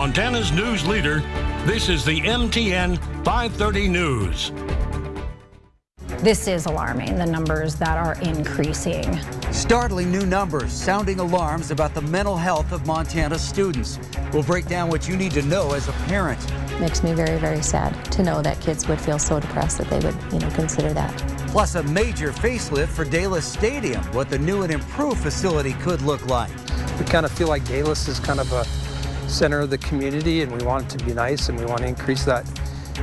Montana's news leader, this is the MTN 530 News. This is alarming, the numbers that are increasing. Startling new numbers, sounding alarms about the mental health of Montana students. We'll break down what you need to know as a parent. Makes me very, very sad to know that kids would feel so depressed that they would, consider that. Plus a major facelift for Dallas Stadium, what the new and improved facility could look like. We kind of feel like Dallas is kind of a center of the community, and we want it to be nice, and we want to increase that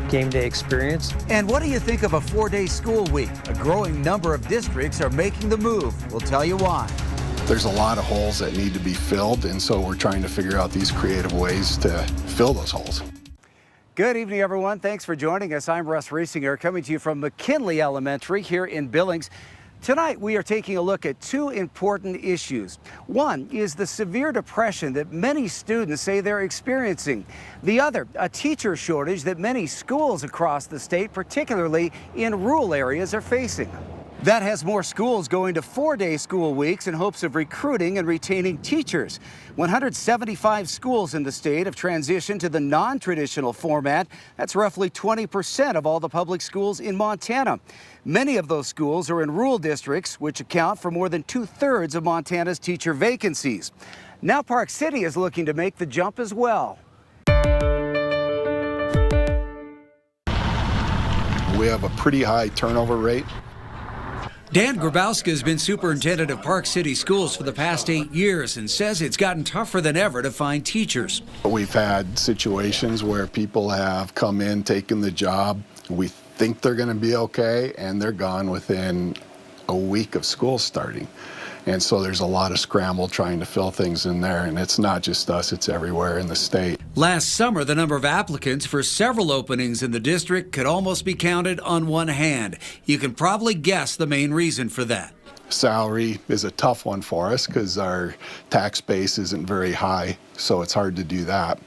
game day experience. And what do you think of a 4-day school week? A growing number of districts are making the move. We'll tell you why. There's a lot of holes that need to be filled, and so we're trying to figure out these creative ways to fill those holes. Good evening, everyone. Thanks for joining us. I'm Russ Riesinger, coming to you from McKinley Elementary here in Billings. Tonight, we are taking a look at two important issues. One is the severe depression that many students say they're experiencing. The other, a teacher shortage that many schools across the state, particularly in rural areas, are facing. That has more schools going to 4-day school weeks in hopes of recruiting and retaining teachers. 175 schools in the state have transitioned to the non-traditional format. That's roughly 20% of all the public schools in Montana. Many of those schools are in rural districts, which account for more than 2/3 of Montana's teacher vacancies. Now Park City is looking to make the jump as well. We have a pretty high turnover rate. Dan Grabowska has been superintendent of Park City Schools for the past 8 years and says it's gotten tougher than ever to find teachers. We've had situations where people have come in, taken the job. We think they're going to be okay, and they're gone within a week of school starting. And so there's a lot of scramble trying to fill things in there, and it's not just us, it's everywhere in the state. Last summer, the number of applicants for several openings in the district could almost be counted on one hand. You can probably guess the main reason for that. Salary is a tough one for us because our tax base isn't very high, so it's hard to do that.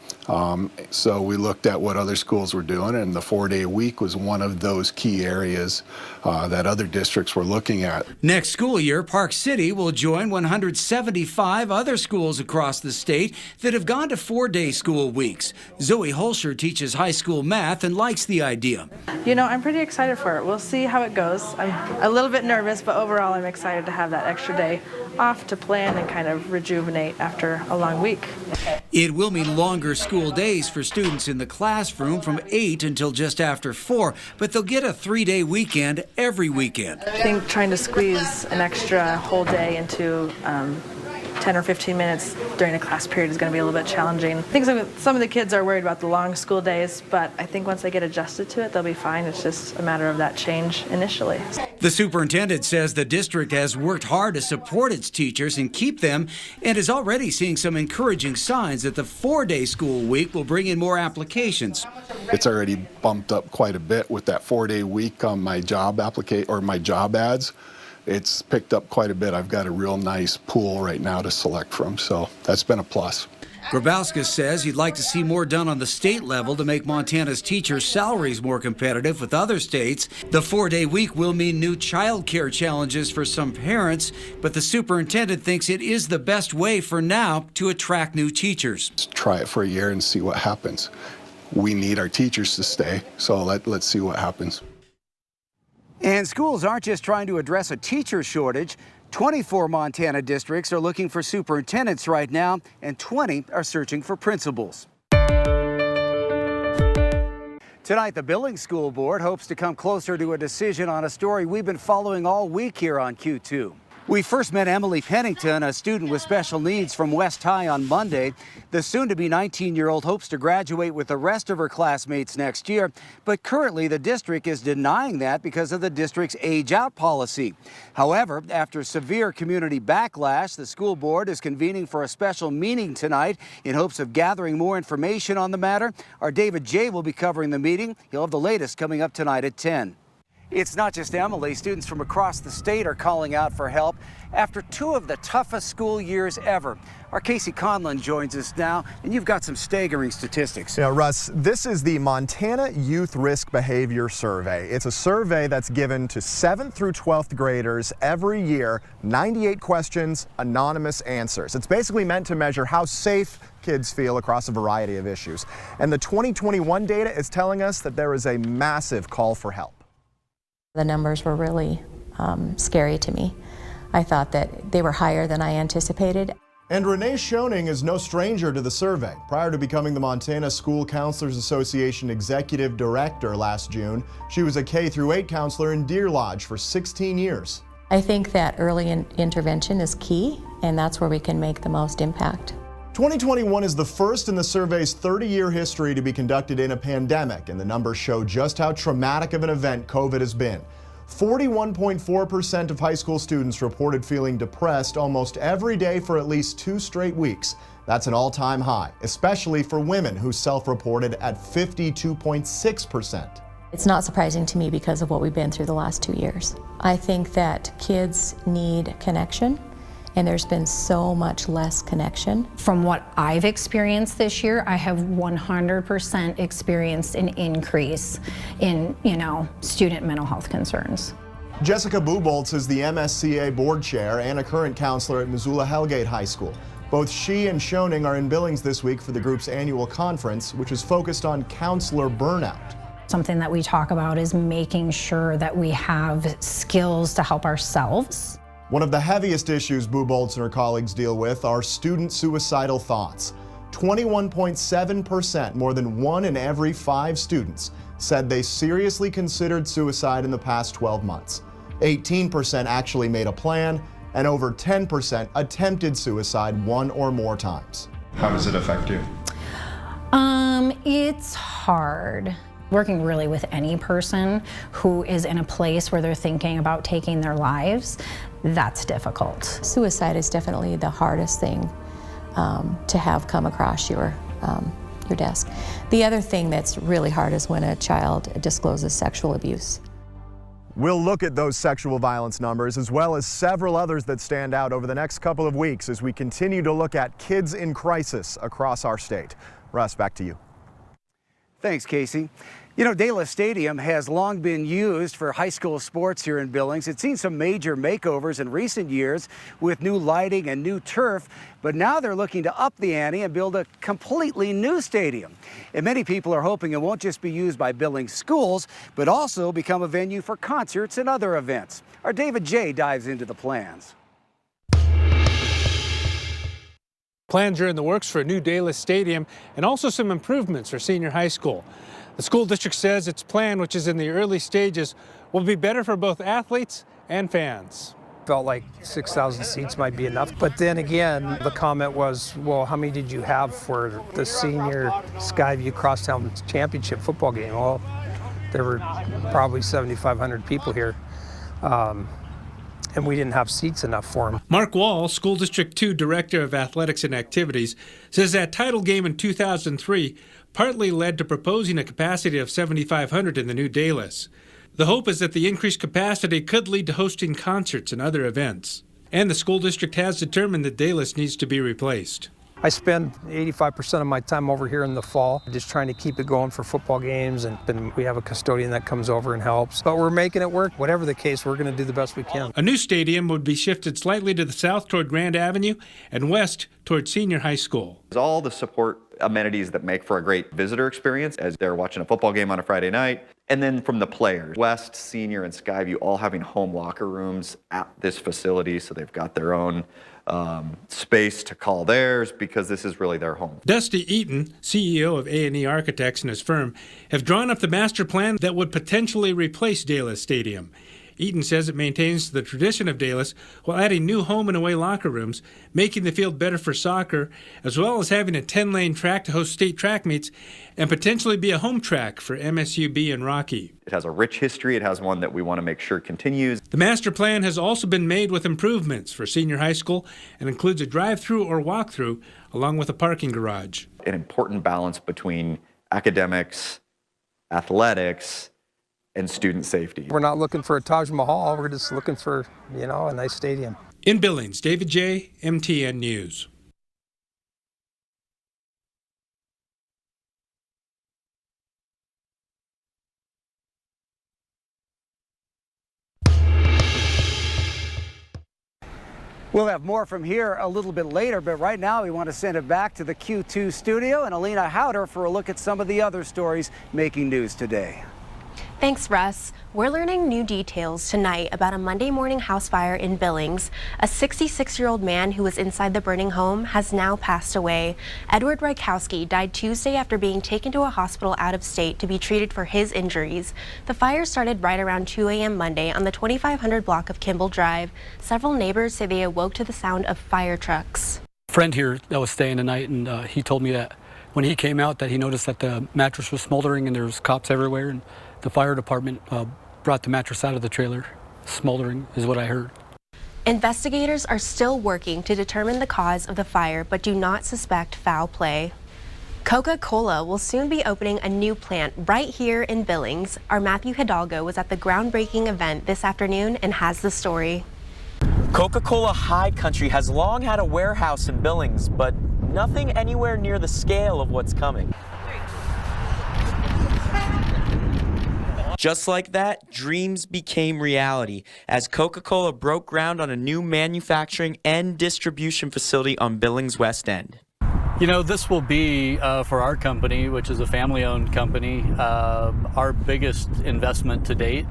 So we looked at what other schools were doing, and the 4-day week was one of those key areas that other districts were looking at. Next school year, Park City will join 175 other schools across the state that have gone to 4-day school weeks. Zoe Holscher teaches high school math and likes the idea. I'm pretty excited for it. We'll see how it goes. I'm a little bit nervous, but overall I'm excited to have that extra day off to plan and kind of rejuvenate after a long week. It will mean longer school days for students in the classroom from 8 until just after 4, but they'll get a 3-day weekend every weekend. I think trying to squeeze an extra whole day into 10 or 15 minutes during a class period is going to be a little bit challenging. I think some of the kids are worried about the long school days, but I think once they get adjusted to it, they'll be fine. It's just a matter of that change initially. The superintendent says the district has worked hard to support its teachers and keep them, and is already seeing some encouraging signs that the 4-day school week will bring in more applications. It's already bumped up quite a bit with that 4-day week on my job my job ads. It's picked up quite a bit. I've got a real nice pool right now to select from, so that's been a plus. Grabowska says he'd like to see more done on the state level to make Montana's teachers' salaries more competitive with other states. The 4-day week will mean new child care challenges for some parents, but the superintendent thinks it is the best way for now to attract new teachers. Let's try it for a year and see what happens. We need our teachers to stay, so let's see what happens. And schools aren't just trying to address a teacher shortage. 24 Montana districts are looking for superintendents right now, and 20 are searching for principals. Tonight, the Billings School Board hopes to come closer to a decision on a story we've been following all week here on Q2. We first met Emily Pennington, a student with special needs from West High, on Monday. The soon-to-be 19-year-old hopes to graduate with the rest of her classmates next year, but currently the district is denying that because of the district's age-out policy. However, after severe community backlash, the school board is convening for a special meeting tonight in hopes of gathering more information on the matter. Our David J. will be covering the meeting. He'll have the latest coming up tonight at 10. It's not just Emily. Students from across the state are calling out for help after 2 of the toughest school years ever. Our Casey Conlon joins us now, and you've got some staggering statistics. Yeah, Russ, this is the Montana Youth Risk Behavior Survey. It's a survey that's given to 7th through 12th graders every year, 98 questions, anonymous answers. It's basically meant to measure how safe kids feel across a variety of issues. And the 2021 data is telling us that there is a massive call for help. The numbers were really scary to me. I thought that they were higher than I anticipated. And Renee Schoening is no stranger to the survey. Prior to becoming the Montana School Counselors Association Executive Director last June, she was a K-8 counselor in Deer Lodge for 16 years. I think that early intervention is key, and that's where we can make the most impact. 2021 is the first in the survey's 30-year history to be conducted in a pandemic, and the numbers show just how traumatic of an event COVID has been. 41.4% of high school students reported feeling depressed almost every day for at least 2 straight weeks. That's an all-time high, especially for women, who self-reported at 52.6%. It's not surprising to me because of what we've been through the last 2 years. I think that kids need connection, and there's been so much less connection. From what I've experienced this year, I have 100% experienced an increase in, student mental health concerns. Jessica Buboltz is the MSCA board chair and a current counselor at Missoula Hellgate High School. Both she and Schoening are in Billings this week for the group's annual conference, which is focused on counselor burnout. Something that we talk about is making sure that we have skills to help ourselves. One of the heaviest issues Buboltz and her colleagues deal with are student suicidal thoughts. 21.7%, more than 1 in every 5 students, said they seriously considered suicide in the past 12 months. 18% actually made a plan, and over 10% attempted suicide 1 or more times. How does it affect you? It's hard. Working really with any person who is in a place where they're thinking about taking their lives, that's difficult. Suicide is definitely the hardest thing to have come across your desk. The other thing that's really hard is when a child discloses sexual abuse. We'll look at those sexual violence numbers as well as several others that stand out over the next couple of weeks as we continue to look at kids in crisis across our state. Russ, back to you. Thanks, Casey. Dela Stadium has long been used for high school sports here in Billings. It's seen some major makeovers in recent years with new lighting and new turf, but now they're looking to up the ante and build a completely new stadium. And many people are hoping it won't just be used by Billings schools, but also become a venue for concerts and other events. Our David J. dives into the plans. Plans are in the works for a new Dela Stadium and also some improvements for senior high school. The school district says its plan, which is in the early stages, will be better for both athletes and fans. Felt like 6,000 seats might be enough. But then again, the comment was, well, how many did you have for the senior Skyview Crosstown Championship football game? Well, there were probably 7,500 people here. And we didn't have seats enough for them. Mark Wall, School District 2 Director of Athletics and Activities, says that title game in 2003 partly led to proposing a capacity of 7,500 in the new Dalis. The hope is that the increased capacity could lead to hosting concerts and other events. And the school district has determined that Dalis needs to be replaced. I spend 85% of my time over here in the fall, just trying to keep it going for football games, and then we have a custodian that comes over and helps. But we're making it work. Whatever the case, we're going to do the best we can. A new stadium would be shifted slightly to the south toward Grand Avenue and west toward Senior High School. All the support amenities that make for a great visitor experience as they're watching a football game on a Friday night. And then from the players, West, Senior, and Skyview all having home locker rooms at this facility, so they've got their own space to call theirs because this is really their home. Dusty Eaton, CEO of A&E Architects and his firm, have drawn up the master plan that would potentially replace Dalis Stadium. Eaton says it maintains the tradition of Dalis while adding new home and away locker rooms, making the field better for soccer, as well as having a 10-lane track to host state track meets and potentially be a home track for MSUB and Rocky. It has a rich history. It has one that we want to make sure continues. The master plan has also been made with improvements for senior high school and includes a drive-through or walk-through along with a parking garage. An important balance between academics, athletics, and student safety. We're not looking for a Taj Mahal. We're just looking for, a nice stadium. In Billings, David J., MTN News. We'll have more from here a little bit later, but right now we want to send it back to the Q2 studio and Alina Howder for a look at some of the other stories making news today. Thanks, Russ. We're learning new details tonight about a Monday morning house fire in Billings. A 66-year-old man who was inside the burning home has now passed away. Edward Rykowski died Tuesday after being taken to a hospital out of state to be treated for his injuries. The fire started right around 2 a.m. Monday on the 2500 block of Kimball Drive. Several neighbors say they awoke to the sound of fire trucks. A friend here that was staying the night, and he told me that when he came out that he noticed that the mattress was smoldering and there was cops everywhere, and the fire department brought the mattress out of the trailer. Smoldering is what I heard. Investigators are still working to determine the cause of the fire, but do not suspect foul play. Coca-Cola will soon be opening a new plant right here in Billings. Our Matthew Hidalgo was at the groundbreaking event this afternoon and has the story. Coca-Cola High Country has long had a warehouse in Billings, but nothing anywhere near the scale of what's coming. Just like that, dreams became reality as Coca-Cola broke ground on a new manufacturing and distribution facility on Billings West End. You know, this will be, for our company, which is a family-owned company, our biggest investment to date.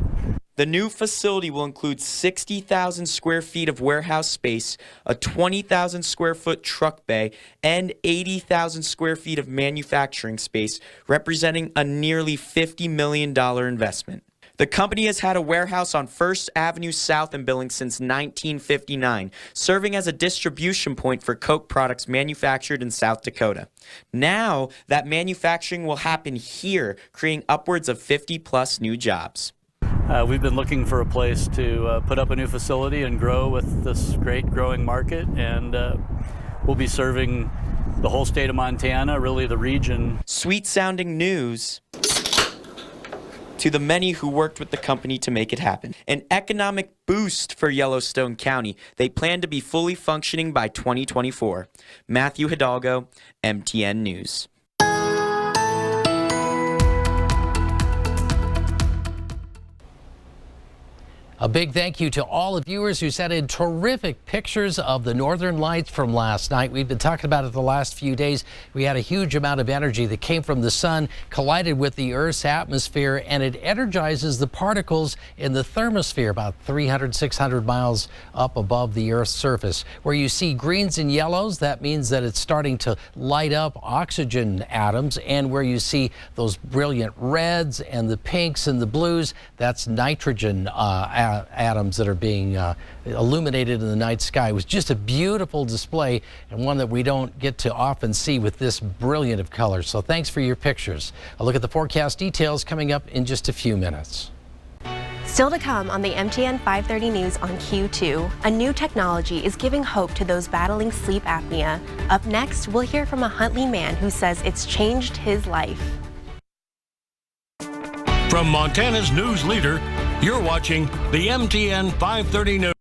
The new facility will include 60,000 square feet of warehouse space, a 20,000 square foot truck bay, and 80,000 square feet of manufacturing space, representing a nearly $50 million investment. The company has had a warehouse on 1st Avenue South in Billings since 1959, serving as a distribution point for Coke products manufactured in South Dakota. Now, that manufacturing will happen here, creating upwards of 50+ new jobs. We've been looking for a place to put up a new facility and grow with this great growing market, and we'll be serving the whole state of Montana, really the region. Sweet-sounding news to the many who worked with the company to make it happen. An economic boost for Yellowstone County. They plan to be fully functioning by 2024. Matthew Hidalgo, MTN News. A big thank you to all the viewers who sent in terrific pictures of the northern lights from last night. We've been talking about it the last few days. We had a huge amount of energy that came from the sun, collided with the Earth's atmosphere, and it energizes the particles in the thermosphere about 300, 600 miles up above the Earth's surface. Where you see greens and yellows, that means that it's starting to light up oxygen atoms, and where you see those brilliant reds and the pinks and the blues, that's nitrogen atoms that are being illuminated in the night sky. It was just a beautiful display, and one that we don't get to often see with this brilliant of colors. So thanks for your pictures. A look at the forecast details coming up in just a few minutes. Still to come on the MTN 530 News on Q2, a new technology is giving hope to those battling sleep apnea. Up next, we'll hear from a Huntley man who says it's changed his life. From Montana's news leader, you're watching the MTN 530 News.